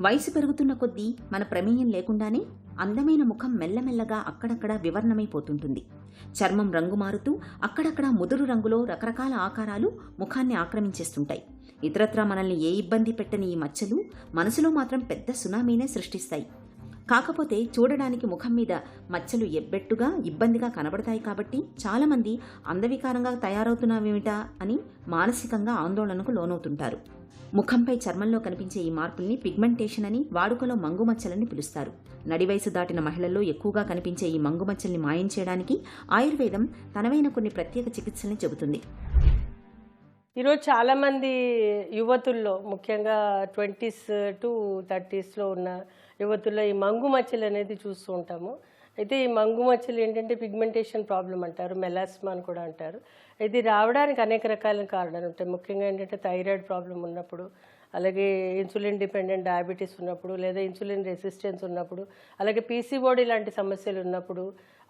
వయసు పెరుగుతున్న కొద్దీ మన ప్రమేయం లేకుండానే అందమైన ముఖం మెల్లమెల్లగా అక్కడక్కడ వివర్ణమైపోతుంటుంది. చర్మం రంగు మారుతూ అక్కడక్కడ ముదురు రంగులో రకరకాల ఆకారాలు ముఖాన్ని ఆక్రమించేస్తుంటాయి. ఇతరత్రా మనల్ని ఏ ఇబ్బంది పెట్టని ఈ మచ్చలు మనసులో మాత్రం పెద్ద సునామీనే సృష్టిస్తాయి. కాకపోతే చూడడానికి ముఖం మీద మచ్చలు ఎబ్బెట్టుగా ఇబ్బందిగా కనబడతాయి కాబట్టి చాలామంది అందవికారంగా తయారవుతున్నావేమిటా అని మానసికంగా ఆందోళనకు లోనవుతుంటారు. ముఖంపై చర్మంలో కనిపించే ఈ మార్పుల్ని పిగ్మెంటేషన్ అని, వాడుకలో మంగుమచ్చలని పిలుస్తారు. నడివయసు దాటిన మహిళల్లో ఎక్కువగా కనిపించే ఈ మంగుమచ్చల్ని మాయం చేయడానికి ఆయుర్వేదం తనవైన కొన్ని ప్రత్యేక చికిత్సల్ని చెబుతుంది. ఈరోజు చాలామంది యువతుల్లో, ముఖ్యంగా 20s to 30sలో ఉన్న యువతుల్లో ఈ మంగు మచ్చలు అనేది చూస్తూ ఉంటాము. అయితే ఈ మంగు మచ్చలు ఏంటంటే పిగ్మెంటేషన్ ప్రాబ్లం అంటారు, మెలాస్మా అని కూడా అంటారు. ఇది రావడానికి అనేక రకాల కారణాలు ఉంటాయి. ముఖ్యంగా ఏంటంటే థైరాయిడ్ ప్రాబ్లం ఉన్నప్పుడు, అలాగే ఇన్సులిన్ డిపెండెంట్ డయాబెటీస్ ఉన్నప్పుడు, లేదా ఇన్సులిన్ రెసిస్టెన్స్ ఉన్నప్పుడు, అలాగే పీసీఓడి లాంటి సమస్యలు ఉన్నప్పుడు,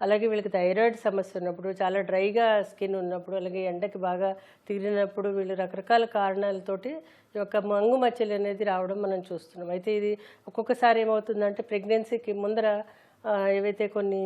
అలాగే వీళ్ళకి థైరాయిడ్ సమస్య ఉన్నప్పుడు, చాలా డ్రైగా స్కిన్ ఉన్నప్పుడు, అలాగే ఎండకి బాగా తిరిగినప్పుడు వీళ్ళు రకరకాల కారణాలతోటి ఈ యొక్క మంగు మచ్చలు అనేది రావడం మనం చూస్తున్నాం. అయితే ఇది ఒక్కొక్కసారి ఏమవుతుందంటే ప్రెగ్నెన్సీకి ముందర ఏవైతే కొన్ని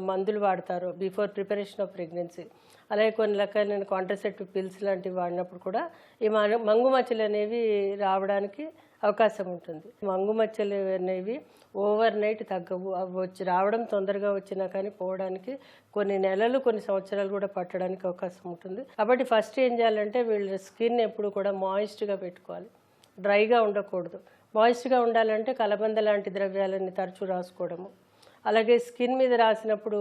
మందులు వాడతారో బిఫోర్ ప్రిపరేషన్ ఆఫ్ ప్రెగ్నెన్సీ, అలాగే కొన్ని రకాలైన కాంట్రసెప్టివ్ పిల్స్ లాంటివి వాడినప్పుడు కూడా ఈ మంగు మచ్చలు అనేవి రావడానికి అవకాశం ఉంటుంది. మంగు మచ్చలు అనేవి ఓవర్ నైట్ తగ్గవు. అవి వచ్చి రావడం తొందరగా వచ్చినా కానీ పోవడానికి కొన్ని నెలలు, కొన్ని సంవత్సరాలు కూడా పట్టడానికి అవకాశం ఉంటుంది. కాబట్టి ఫస్ట్ ఏం చేయాలంటే వీళ్ళ స్కిన్ ఎప్పుడు కూడా మాయిస్ట్గా పెట్టుకోవాలి, డ్రైగా ఉండకూడదు. మాయిస్ట్గా ఉండాలంటే కలబంద లాంటి ద్రవ్యాలని తరచూ రాసుకోవడము, అలాగే స్కిన్ మీద రాసినప్పుడు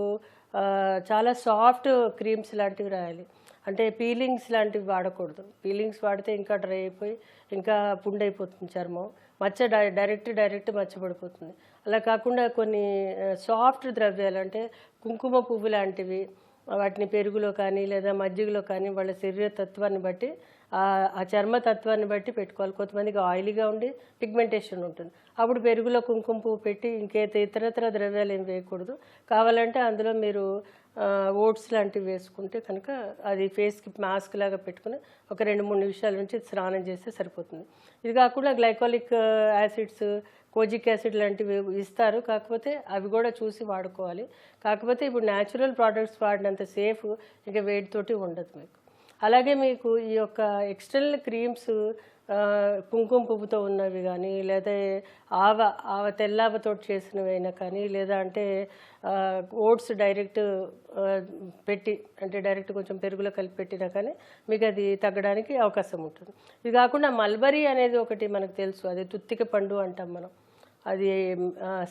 చాలా సాఫ్ట్ క్రీమ్స్ లాంటివి రాయాలి. అంటే పీలింగ్స్ లాంటివి వాడకూడదు. పీలింగ్స్ వాడితే ఇంకా డ్రై అయిపోయి ఇంకా పుండైపోతుంది చర్మం, మచ్చ డైరెక్ట్ మచ్చబడిపోతుంది. అలా కాకుండా కొన్ని సాఫ్ట్ ద్రవ్యాలు అంటే కుంకుమ పువ్వు లాంటివి, వాటిని పెరుగులో కానీ లేదా మజ్జిగలో కానీ వాళ్ళ శరీర తత్వాన్ని బట్టి, ఆ చర్మతత్వాన్ని బట్టి పెట్టుకోవాలి. కొంతమందికి ఆయిలీగా ఉండి పిగ్మెంటేషన్ ఉంటుంది, అప్పుడు పెరుగులో కుంకుమ పువ్వు పెట్టి ఇతరత్ర ద్రవ్యాలు ఏం వేయకూడదు. కావాలంటే అందులో మీరు ఓట్స్ లాంటివి వేసుకుంటే కనుక అది ఫేస్కి మాస్క్ లాగా పెట్టుకుని ఒక 2-3 నిమిషాల నుంచి స్నానం చేస్తే సరిపోతుంది. ఇది కాకుండా గ్లైకాలిక్ యాసిడ్స్, కోజిక్ యాసిడ్ లాంటివి ఇస్తారు, కాకపోతే అవి కూడా చూసి వాడుకోవాలి. కాకపోతే ఇప్పుడు న్యాచురల్ ప్రోడక్ట్స్ వాడినంత సేఫ్ ఇంకా వేడితోటి ఉండదు మీకు. అలాగే మీకు ఈ యొక్క ఎక్స్టర్నల్ క్రీమ్స్ కుంకుమ పువ్వుతో ఉన్నవి కానీ, లేదా ఆవ తెల్లావతో చేసినవైనా కానీ, లేదా అంటే ఓట్స్ డైరెక్ట్ పెట్టి, అంటే డైరెక్ట్ కొంచెం పెరుగులో కలిపి పెట్టినా కానీ మీకు అది తగ్గడానికి అవకాశం ఉంటుంది. ఇది కాకుండా మల్బరీ అనేది ఒకటి మనకు తెలుసు, అది తుత్తిక పండు అంటాం మనం. అది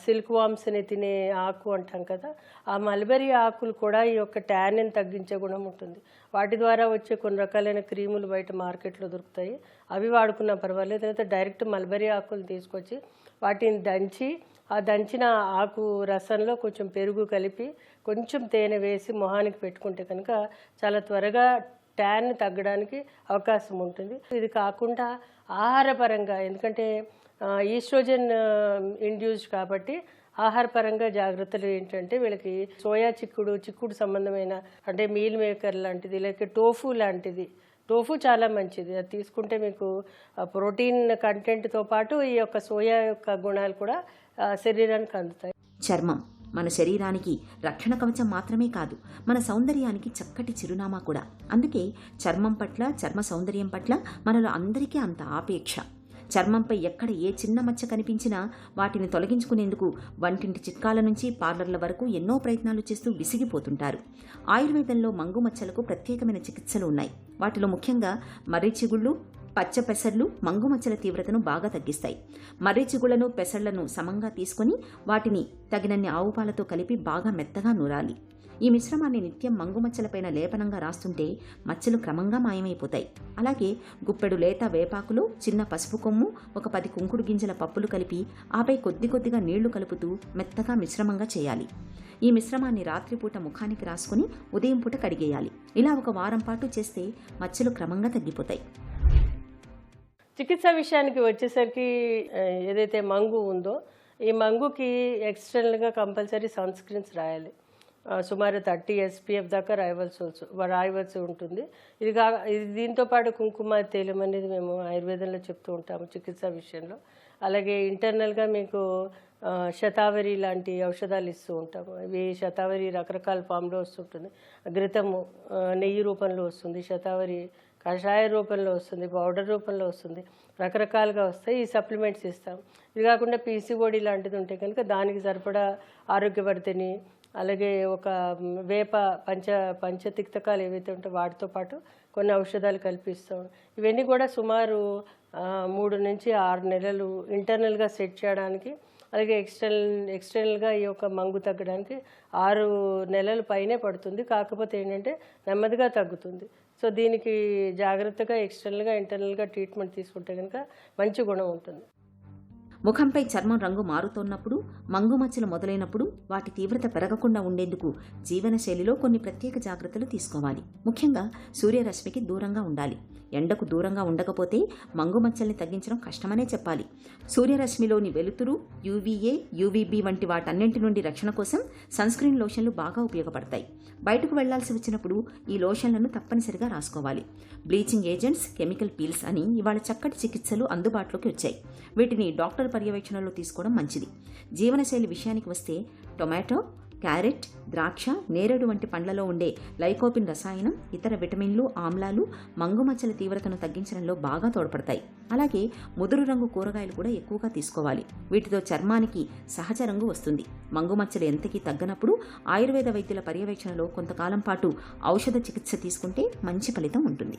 సిల్క్ వామ్స్ని తినే ఆకు అంటాం కదా. ఆ మల్బరీ ఆకులు కూడా ఈ యొక్క ట్యాన్ని తగ్గించే గుణం ఉంటుంది. వాటి ద్వారా వచ్చే కొన్ని రకాలైన క్రీములు బయట మార్కెట్లో దొరుకుతాయి, అవి వాడుకున్నా పర్వాలేదు. లేదా డైరెక్ట్ మల్బరీ ఆకులు తీసుకొచ్చి వాటిని దంచి, ఆ దంచిన ఆకు రసంలో కొంచెం పెరుగు కలిపి కొంచెం తేనె వేసి మొహానికి పెట్టుకుంటే కనుక చాలా త్వరగా ట్యాన్ తగ్గడానికి అవకాశం ఉంటుంది. ఇది కాకుండా ఆహారపరంగా, ఎందుకంటే ఈస్ట్రోజన్ ఇండ్యూస్డ్ కాబట్టి ఆహారపరంగా జాగ్రత్తలు ఏంటంటే వీళ్ళకి సోయా చిక్కుడు సంబంధమైన, అంటే మీల్ మేకర్ లాంటిది, లేక టోఫు లాంటిది. టోఫు చాలా మంచిది, అది తీసుకుంటే మీకు ప్రోటీన్ కంటెంట్తో పాటు ఈ యొక్క సోయా యొక్క గుణాలు కూడా శరీరానికి అందుతాయి. చర్మం మన శరీరానికి రక్షణ కవచం మాత్రమే కాదు, మన సౌందర్యానికి చక్కటి చిరునామా కూడా. అందుకే చర్మం పట్ల, చర్మ సౌందర్యం పట్ల మనలో అందరికీ అంత ఆపేక్ష. చర్మంపై ఎక్కడ ఏ చిన్న మచ్చ కనిపించినా వాటిని తొలగించుకునేందుకు వంటింటి చిట్కాల నుంచి పార్లర్ల వరకు ఎన్నో ప్రయత్నాలు చేస్తూ విసిగిపోతుంటారు. ఆయుర్వేదంలో మంగు మచ్చలకు ప్రత్యేకమైన చికిత్సలు ఉన్నాయి. వాటిలో ముఖ్యంగా మర్రి చిగుళ్ళు, పచ్చ పెసర్లు మంగు మచ్చల తీవ్రతను బాగా తగ్గిస్తాయి. మర్రి చిగుళ్లను, పెసళ్లను సమంగా తీసుకుని వాటిని తగినన్ని ఆవు పాలతో కలిపి బాగా మెత్తగా నూరాలి. ఈ మిశ్రమాన్ని నిత్యం మంగుమచ్చలపైన లేపనంగా రాస్తుంటే మచ్చలు క్రమంగా మాయమైపోతాయి. అలాగే గుప్పెడు లేత వేపాకులు, చిన్న పసుపు కొమ్ము, ఒక 10 కుంకుడు గింజల పప్పులు కలిపి ఆపై కొద్దిగా నీళ్లు కలుపుతూ మెత్తగా మిశ్రమంగా చేయాలి. ఈ మిశ్రమాన్ని రాత్రిపూట ముఖానికి రాసుకుని ఉదయం పూట కడిగేయాలి. ఇలా ఒక వారం పాటు చేస్తే మచ్చలు క్రమంగా తగ్గిపోతాయి. చికిత్స విషయానికి వచ్చేసరికి ఏదైతే మంగు ఉందో, ఈ మంగుకి ఎక్స్టర్నల్గా కంపల్సరీ సన్ స్క్రీన్స్ రాయాలి. సుమారు 30 SPF దాకా రాయవలసి ఉంటుంది. ఇది దీంతో పాటు కుంకుమ తైలం అనేది మేము ఆయుర్వేదంలో చెప్తూ ఉంటాము చికిత్స విషయంలో. అలాగే ఇంటర్నల్గా మీకు శతావరి లాంటి ఔషధాలు ఇస్తూ ఉంటాము. ఇవి శతావరి రకరకాల ఫామ్లో వస్తుంటుంది. ఘృతము నెయ్యి రూపంలో వస్తుంది, శతావరి కషాయ రూపంలో వస్తుంది, పౌడర్ రూపంలో వస్తుంది, రకరకాలుగా వస్తాయి. ఈ సప్లిమెంట్స్ ఇస్తాం. ఇది కాకుండా PCOD లాంటిది ఉంటే కనుక దానికి సరిపడా ఆరోగ్యవర్ధిని, అలాగే ఒక వేప పంచతిక్తకాలు ఏవైతే ఉంటాయో వాటితో పాటు కొన్ని ఔషధాలు కల్పిస్తాం. ఇవన్నీ కూడా సుమారు 3 నుంచి 6 నెలలు ఇంటర్నల్గా సెట్ చేయడానికి, అలాగే ఎక్స్టర్నల్గా ఈ యొక్క మంగు తగ్గడానికి 6 నెలల పైనే పడుతుంది. కాకపోతే ఏంటంటే నెమ్మదిగా తగ్గుతుంది. సో దీనికి జాగ్రత్తగా ఎక్స్టర్నల్గా ఇంటర్నల్గా ట్రీట్మెంట్ తీసుకుంటే కనుక మంచి గుణం ఉంటుంది. ముఖంపై చర్మం రంగు మారుతోన్నప్పుడు, మంగుమచ్చలు మొదలైనప్పుడు వాటి తీవ్రత పెరగకుండా ఉండేందుకు జీవనశైలిలో కొన్ని ప్రత్యేక జాగ్రత్తలు తీసుకోవాలి. ముఖ్యంగా సూర్యరశ్మికి దూరంగా ఉండాలి. ఎండకు దూరంగా ఉండకపోతే మంగుమచ్చల్ని తగ్గించడం కష్టమనే చెప్పాలి. సూర్యరశ్మిలోని వెలుతురు, UVA, UVB వంటి వాటన్నింటి నుండి రక్షణ కోసం సన్స్క్రీన్ లోషన్లు బాగా ఉపయోగపడతాయి. బయటకు వెళ్లాల్సి వచ్చినప్పుడు ఈ లోషన్లను తప్పనిసరిగా రాసుకోవాలి. బ్లీచింగ్ ఏజెంట్స్, కెమికల్ పీల్స్ అని ఇవాళ చక్కటి చికిత్సలు అందుబాటులోకి వచ్చాయి. వీటిని డాక్టర్ పర్యవేక్షణలో తీసుకోవడం మంచిది. జీవనశైలి విషయానికి వస్తే టొమాటో, క్యారెట్, ద్రాక్ష, నేరేడు వంటి పండ్లలో ఉండే లైకోపిన్ రసాయనం, ఇతర విటమిన్లు, ఆమ్లాలు మంగుమచ్చల తీవ్రతను తగ్గించడంలో బాగా తోడ్పడతాయి. అలాగే ముదురు రంగు కూరగాయలు కూడా ఎక్కువగా తీసుకోవాలి. వీటితో చర్మానికి సహజ రంగు వస్తుంది. మంగుమచ్చలు ఎంతకీ తగ్గనప్పుడు ఆయుర్వేద వైద్యుల పర్యవేక్షణలో కొంతకాలం పాటు ఔషధ చికిత్స తీసుకుంటే మంచి ఫలితం ఉంటుంది.